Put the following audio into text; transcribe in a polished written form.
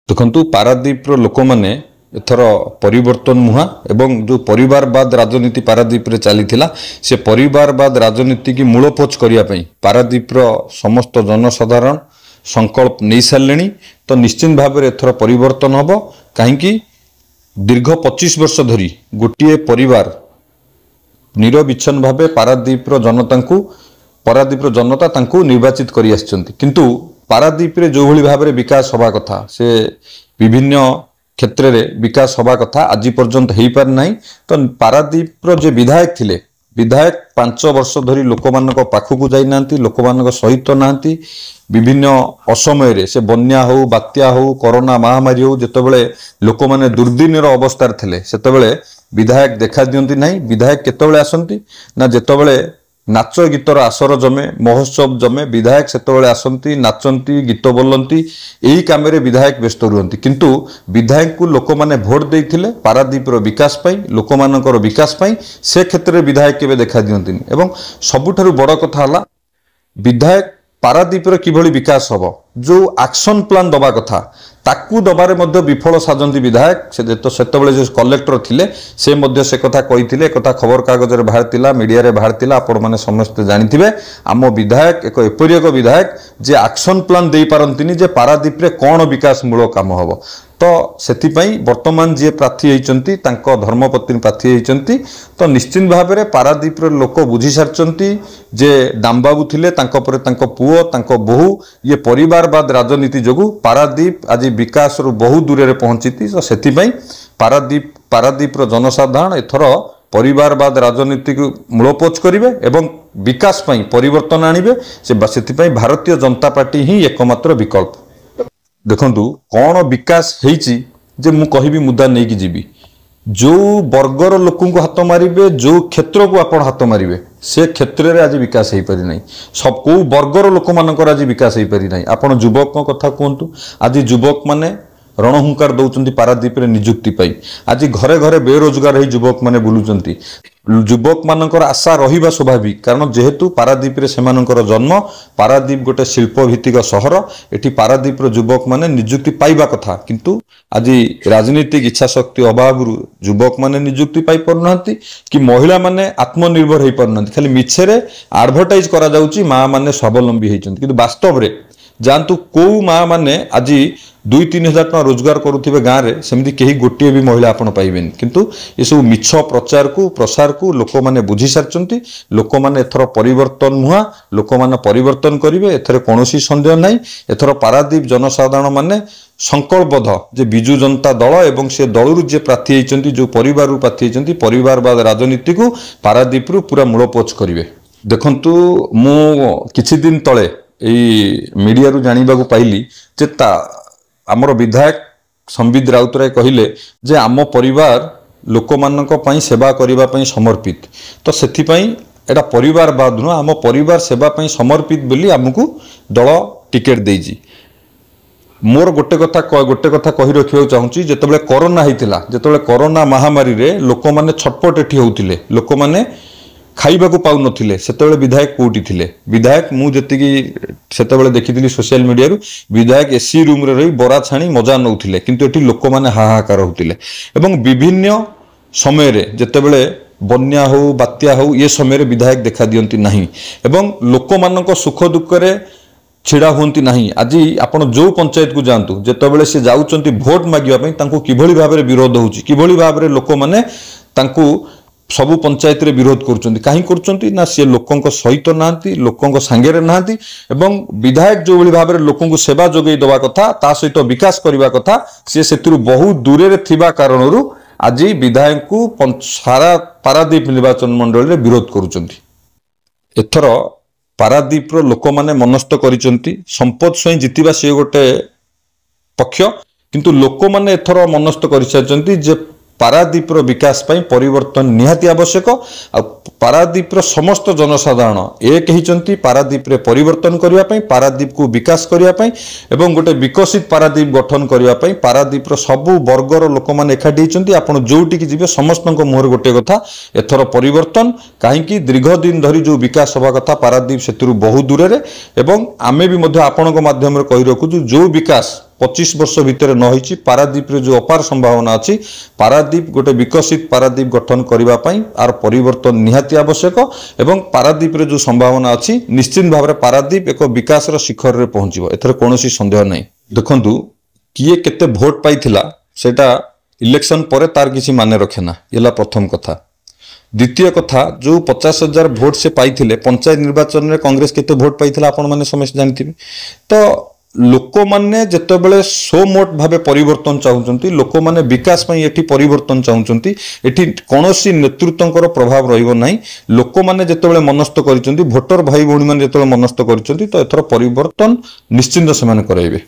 देखु पारादीप लोक मैंने एथर परिवर्तन मुहा एवं जो परिवारवाद राजनीति पारादीप रे चली से परिवारवाद राजनीति की मूलपोच करने पारादीप समस्त जनसाधारण संकल्प नहीं सारे तो निश्चित भाव में एथर परिवर्तन हम कहीं दीर्घ 25 वर्ष धरी गोटे परिवार निरविच्छन भाव पारादीप जनता निर्वाचित कर किंतु पारादीप रे जो भली भाव में विकास हवा कथा से विभिन्न क्षेत्र में विकास हवा कथा आज पर्यंत हो पार ना। तो पारादीप जो विधायक थिले विधायक 5 वर्ष धरी लोक मान पाखक जाना लोक मान सहित नहांती विभिन्न असमय से बन्या हो बात्या हो कोरोना महामारी हो जितेबले लोक मैंने दुर्दिन अवस्था थे से विधायक देखा दियंती नहीं। विधायक केतबले आसंती ना जेतबले नाच गीतर आसर जमे महोत्सव जमे विधायक सेतबले आसंती नाचंती गीत बोलती यही काम रे विधायक व्यस्त रुहंती किंतु विधायक को लोक माने भोट देइथिले पारादीप रो विकास पाई लोक मानकर विकास पाई से क्षेत्र में विधायक केबे देखा दियंती एवं सबुठारु बड़ कथा हला विधायक पारादीप रो किभली विकास हबो जो एक्शन प्लान दबा कथा ताकू दबारे मध्य विफल साजंती विधायक सेतबले जो कलेक्टर थिले से मध्य से कथा कहिथिले कथा खबर कागज रे बाहरतिला मीडिया रे बाहरतिला आपण माने समस्त जानिथिबे आम विधायक एक एपरि एक विधायक जे एक्शन प्लान देई पारंतिनी जे पारादीप रे कोन विकास मूल काम हबो तो सेतिपई वर्तमान जे प्रार्थी होइचंती तांको धर्मपत्नी प्रार्थी होइचंती तो निश्चित भाव में पारादीप रे लोक बुझी सारचंती जे दामबाबू थिले तांको परे तांको पुओ तांको बहु ये परिवारवाद राजनीति जोगु पारादीप आज विकास रु बहु दूर रे पहुंची तो सेतिपई पारादीप रो जनसाधारण एथर परिवारवाद राजनीति को मूलपोच करेंगे एवं विकास पई परिवर्तन आनिबे से भारतीय जनता पार्टी ही एकमात्र विकल्प। देखंतु कौन विकास हेची जे मु कहिबी मुद्दा नहीं कि जीवी जो वर्गर लोक हाथ मारे जो क्षेत्र को आपण हाथ मारे से क्षेत्र में आज विकास हो पारि नहीं सब को वर्गर लोक मानकर आज विकास हो पारि नहीं। आपण युवक कथा कहतु आज युवक माने रणहुंकार दौरान पारादीप रे निजुक्ति पाई आज घरे घरे बेरोजगार ही युवक माने बुलुचंती युवक मानकर आशा रहिबा स्वाभाविक कारण जेहेतु पारादीप रे सेमानकर जन्म पारादीप गोटे शिल्प भित्तिक सहर एठी पारादीप रो युवक माने निजुक्ति पाइबा कथा किंतु आज राजनीतिक इच्छा शक्ति अभाव युवक माने निजुक्ति पाई पारनांती कि महिला माने आत्मनिर्भर हो पारनांती खाली मिछरे एडवर्टाइज करा जाउची मां माने स्वावलंबी होइचंती किंतु वास्तव रे जानतु को माँ माने आज 2-3 हजार टका रोजगार करुथिबे गाँव रे सेमती केही गोटे भी महिला आपण पाइबेन किंतु ये सब मिछ प्रचार को प्रसार को लोक माने बुझी सारचंती लोक माने एथर परिवर्तन मुहा लोक माने परिवर्तन करिवे एथरे कोनोसी संदेह नहीं। एथर पारादीप जनसाधारण माने संकल्पबद्ध जे बिजु जनता दल एवं से दलरु जे प्रार्थी होइचंती जो परिवार रु प्रार्थी होइचंती परिवारवाद राजनीति को पारादीप रु पूरा मूलपोच करिवे। देखंतु मु किछि दिन तळे मीडिया रु जानिबा को पाइली जे आमर विधायक संबित राउतराय कहिले जे आम परिवार लोक मानक पई सेवा करिबा पई समर्पित तो सेथिपई एटा परिवारवाद नु आम परिवार सेवा पई समर्पित बोली आमको दल टिकेट देजी। मोर गोटे कथा कहि रखिबा चाहूची जेतेबेले कोरोना हितिला जेतेबेले कोरोना महामारी रे लोक माने छटपट एठी होउतिले लोक माने खाइबा को पाउ नथिले सेतेबेले विधायक कोठी थिले विधायक मु जतिकी सेतेबेले देखिथिली सोशल मीडिया रु विधायक एसी रूम रे रही बरा छाणी मजा नउथिले किंतु एठी लोक माने हाहाकार होउतिले एवं विभिन्न समय रे जेतेबेले बन्या हो बात्या हो ये समय रे विधायक देखा दियंती नहीं एवं लोक मानक सुख दुख रे छिड़ा हुंती नहीं। आज आपण जो पंचायत को जानतु जेतेबेले से जाउचंती भोट मागिबा पई तांको किभली भाव रे विरोध होउची किभली भाव रे लोक माने तांको सबु पंचायत रे विरोध करुचंती काहे करुचंती ना से लोकंक सहित नांती लोकंक सांगेरे नांती एवं विधायक जो भली भाव रे लोकंक सेवा जोगई दवा कथा ता सहित विकास करबा कथा से सेतिरु बहुत दूरे रे थिबा कारणरु आज विधायक को सारा पारादीप निर्वाचन मंडल रे विरोध करुचंती। एथर पारादीप रो लोक माने मनस्थ करिचंती संपद स्वयं जितिबा से गोटे पक्ष किंतु लोक माने एथर मनस्थ करिसचंती जे पारादीप रो विकास पाई परिवर्तन निहाती आवश्यक आ पारादीप रो समस्त जनसाधारण एक हिचंती पारादीप रे परिवर्तन करिया पाई पारादीप को विकास करिया पाई एवं गोटे विकसित पारादीप गठन करिया पाई पारादीप रो सबु वर्गर लोक माने एकाठी हिचंती आपण जोटी की जिवे समस्तक मुहर गोटे कथा एथर परिवर्तन काहे कि दीर्घ दिन धरी जो विकास होबा कथा पारादीप सेतिरु बहुत दूर रे एवं आमे भी मध्य आपणक माध्यम रे कहि रखु जो विकास 25 वर्ष भितर न होईची पारादीप रे जो अपार संभावना अछि पारादीप गोटे विकसित पारादीप गठन करिबा पई आर परिवर्तन निहाती आवश्यक एवं पारादीप रे जो संभावना अछि निश्चित भाव में पारादीप एक विकास रो शिखर रे पहुंचबो एथर कोनोसी संदेह नै देखंतु किए केते भोट पाइथिला सेटा इलेक्शन परे तार किसी माने रखेना येला प्रथम कथा द्वितीय कथा जो 50,000 भोट से पाइथिले पंचायत निर्वाचन में कांग्रेस केते भोट पाइथिला आपण माने समस्त जानथिबे तो लोक माने जते बेले सो मोट भाबे परिवर्तन चाहुचंती लोक माने विकास पई एठी परिवर्तन चाहुचंती एठी कोनोसी नेतृत्वकर प्रभाव रहिबो नाही लोक माने जते बेले मनस्थ करिसंती भोटर भाई भौणी माने जते बेले मनस्थ करिसंती तो एथर परिवर्तन निश्चित से माने कराइबे।